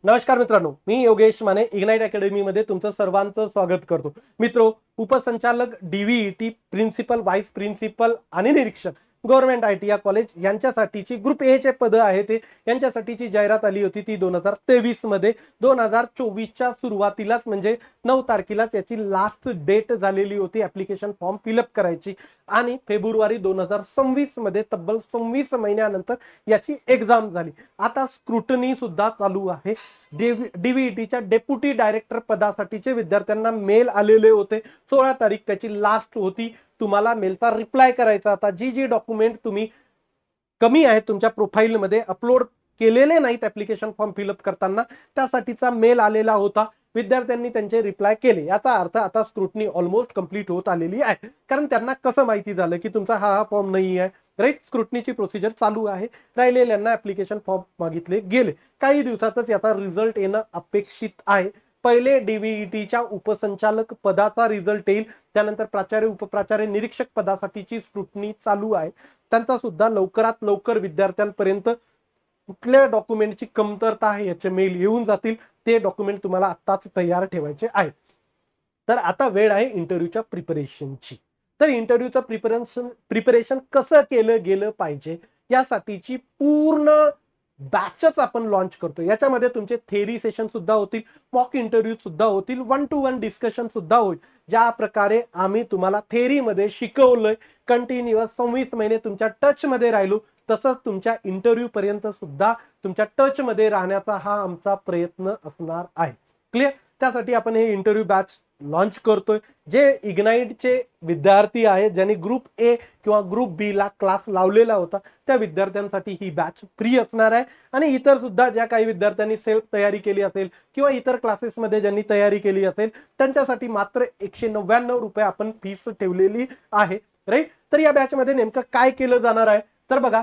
नमस्कार मित्रांनो, मी Yogesh Mane ignite academy मध्ये तुमचं सर्वांचं स्वागत करतो. मित्रो, उपसंचालक डीव्हीईटी, प्रिन्सिपल, व्हाईस प्रिन्सिपल आणि निरीक्षक गव्हर्नमेंट आयटीआय कॉलेज यांच्यासाठीची ग्रुप ए चे पद आहे ते यांच्यासाठीची जाहिरात आली होती ती 2023 मध्ये. 2024च्या सुरुवातीलाच म्हणजे 9 तारखेलाच याची लास्ट डेट झालेली होती ऍप्लिकेशन फॉर्म फिलअप करायची आणि फेब्रुवारी 2026 मध्ये तब्बल 26 महिन्यानंतर याची एक्झाम झाली. आता स्क्रुटनी सुद्धा चालू आहे. डीव्हीईटीच्या डेप्युटी डायरेक्टर पदासाठीचे विद्यार्थ्यांना मेल आलेले होते. 16 तारीख त्याची लास्ट होती. तुम्हाला मेलचा रिप्लाय करायचा आता जी जी डॉक्युमेंट तुम्ही कमी आहे तुमच्या प्रोफाईलमध्ये अपलोड केलेले नाहीत ऍप्लिकेशन फॉर्म फिलअप करताना, त्यासाठीचा मेल आलेला होता. विद्यार्थ्यांनी त्यांचे रिप्लाय केले. याचा अर्थ आता स्क्रुटनी ऑलमोस्ट कंप्लीट होत आलेली आहे. कारण त्यांना कसं माहिती झालं की तुमचा हा फॉर्म नाही आहे, राईट? स्क्रुटनीची प्रोसिजर चालू आहे. राहिलेल्यांना ऍप्लिकेशन फॉर्म मागितले गेले. काही दिवसातच याचा रिझल्ट येणं अपेक्षित आहे. पहिले डीव्हीईटीच्या उपसंचालक पदाचा रिझल्ट येईल, त्यानंतर प्राचार्य, उपप्राचार्य, निरीक्षक पदासाठीची स्क्रुटनी चालू आहे. त्यांचा सुद्धा लवकरात लवकर विद्यार्थ्यांपर्यंत कुठल्या डॉक्युमेंटची कमतरता आहे याचे मेल येऊन जातील. ते डॉक्युमेंट तुम्हाला आत्ताच तयार ठेवायचे आहेत. तर आता वेळ आहे इंटरव्ह्यूच्या प्रिपरेशनची. तर इंटरव्ह्यूचं प्रिपरेशन कसं केलं गेलं पाहिजे यासाठीची पूर्ण बॅचच आपण लॉन्च करतो. याच्यामध्ये तुमचे थेरी सेशन सुद्धा होतील, मॉक इंटरव्ह्यू सुद्धा होतील, 1 to 1 डिस्कशन सुद्धा होईल. ज्या प्रकारे आम्ही तुम्हाला थेरीमध्ये शिकवलंय, कंटिन्युअस 26 महिने तुमच्या टच मध्ये राहिलो, तसंच तुमच्या इंटरव्ह्यू पर्यंत सुद्धा तुमच्या टच मध्ये राहण्याचा हा आमचा प्रयत्न असणार आहे. क्लिअर? त्यासाठी आपण हे इंटरव्ह्यू बॅच लॉन्च करतोय. जे इग्नाइटचे विद्यार्थी आहेत ज्यांनी ग्रुप ए किंवा ग्रुप बी ला क्लास लावलेला होता त्या विद्यार्थ्यांसाठी ही बॅच फ्री असणार आहे. आणि इतर सुद्धा ज्या काही विद्यार्थ्यांनी सेल्फ तयारी केली असेल किंवा इतर क्लासेसमध्ये ज्यांनी तयारी केली असेल त्यांच्यासाठी मात्र 199 रुपये आपण फीस ठेवलेली आहे, राईट? तर या बॅच मध्ये नेमकं काय केलं जाणार आहे तर बघा,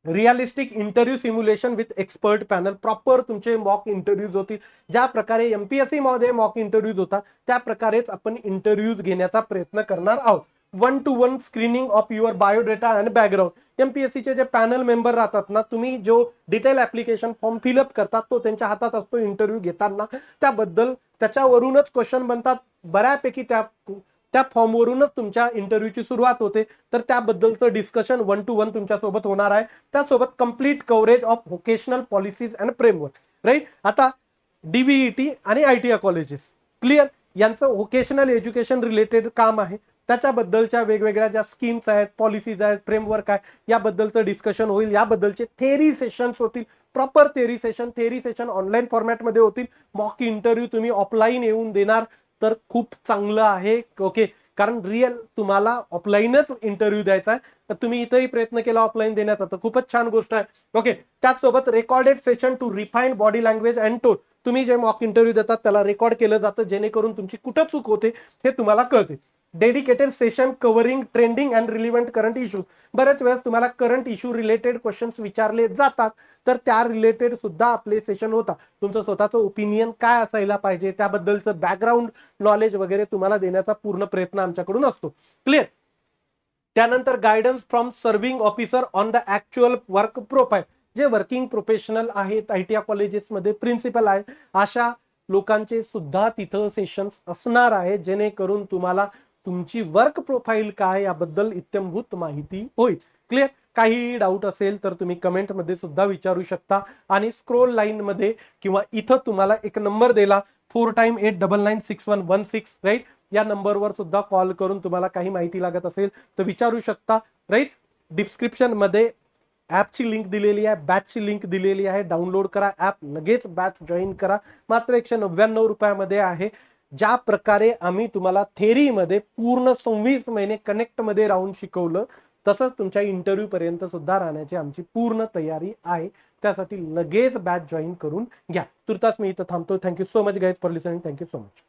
realistic interview simulation with expert panel, proper तुमचे मॉक इंटरव्ह्यूज होतील. ज्या प्रकारे एमपीएससी मध्ये मॉक इंटरव्ह्यूज होता त्या प्रकारेच आपण इंटरव्ह्यूज घेण्याचा प्रयत्न करणार आहोत. 1 to 1 screening of your biodata and background. एमपीएससीचे जे पॅनल मेंबर राहतात ना, तुम्ही जो डिटेल ऍप्लिकेशन फॉर्म फिलअप करतात तो त्यांच्या हातात असतो इंटरव्ह्यू घेताना. त्याबद्दल त्याच्यावरूनच क्वेश्चन बनतात बऱ्यापैकी. त्या फॉर्मवरूनच तुमच्या इंटरव्ह्यूची सुरुवात होते. तर त्याबद्दलचं डिस्कशन 1 to 1 तुमच्यासोबत होणार आहे. त्यासोबत complete coverage of vocational policies and framework, right? आता डीव्हीईटी आणि आयटीआय कॉलेजेस, क्लिअर, यांचं व्होकेशनल एज्युकेशन रिलेटेड काम आहे. त्याच्याबद्दलच्या वेगवेगळ्या ज्या स्कीम्स आहेत, पॉलिसीज आहेत, फ्रेमवर्क आहे, याबद्दलचं डिस्कशन होईल. याबद्दलचे थेरी सेशन्स होतील, प्रॉपर थेरी सेशन ऑनलाईन फॉर्मॅटमध्ये होतील. मॉक इंटरव्ह्यू तुम्ही ऑफलाईन येऊन देणार तर खूप चांगलं आहे, ओके? कारण रिअल तुम्हाला ऑफलाईनच इंटरव्ह्यू द्यायचा आहे, तर तुम्ही इथंही प्रयत्न केला ऑफलाईन देण्याचा तर खूपच छान गोष्ट आहे, ओके? त्याचसोबत recorded session to refine body language and tone. तुम्ही जे मॉक इंटरव्ह्यू देतात त्याला रेकॉर्ड केलं जातं जेणेकरून तुमची कुठं चूक होते हे तुम्हाला कळते. Dedicated session covering trending and relevant current issue. बऱ्याच वेळेस तुम्हाला करंट इश्यू रिलेटेड क्वेश्चन्स विचारले जातात, तर त्या रिलेटेड सुद्धा आपले सेशन होता. तुमचं स्वतःचं ओपिनियन काय असायला पाहिजे त्याबद्दलचं बॅकग्राऊंड नॉलेज वगैरे तुम्हाला देण्याचा पूर्ण प्रयत्न आमच्याकडून असतो, क्लिअर? त्यानंतर guidance from serving officer on the actual work profile. जे वर्किंग प्रोफेशनल आहेत आयटीआय कॉलेजेसमध्ये, प्रिन्सिपल आहे, अशा लोकांचे सुद्धा तिथं सेशन्स असणार आहे जेणेकरून तुम्हाला तुमची वर्क प्रोफाईल काय याबद्दल इत्यंभूत माहिती होईल, क्लिअर? काही डाऊट असेल तर तुम्ही कमेंटमध्ये सुद्धा विचारू शकता. आणि स्क्रोल लाईन मध्ये किंवा इथं तुम्हाला एक नंबर दिला 4time8996116, राईट? या नंबरवर सुद्धा कॉल करून तुम्हाला काही माहिती लागत असेल तर विचारू शकता, राईट? डिस्क्रिप्शन मध्ये ऍपची लिंक दिलेली आहे, बॅचची लिंक दिलेली आहे. डाउनलोड करा ऍप, लगेच बॅच जॉईन करा. मात्र 199 रुपयामध्ये आहे. ज्या प्रकारे आम्ही तुम्हाला थेरीमध्ये पूर्ण 26 महिने कनेक्ट मध्ये राहून शिकवलं तसंच तुमच्या इंटरव्ह्यू पर्यंत सुद्धा राहण्याची आमची पूर्ण तयारी आहे. त्यासाठी लगेच बॅच जॉईन करून घ्या. तुर्तास मी इथं थांबतो. Thank you so much guys for listening. Thank you so much.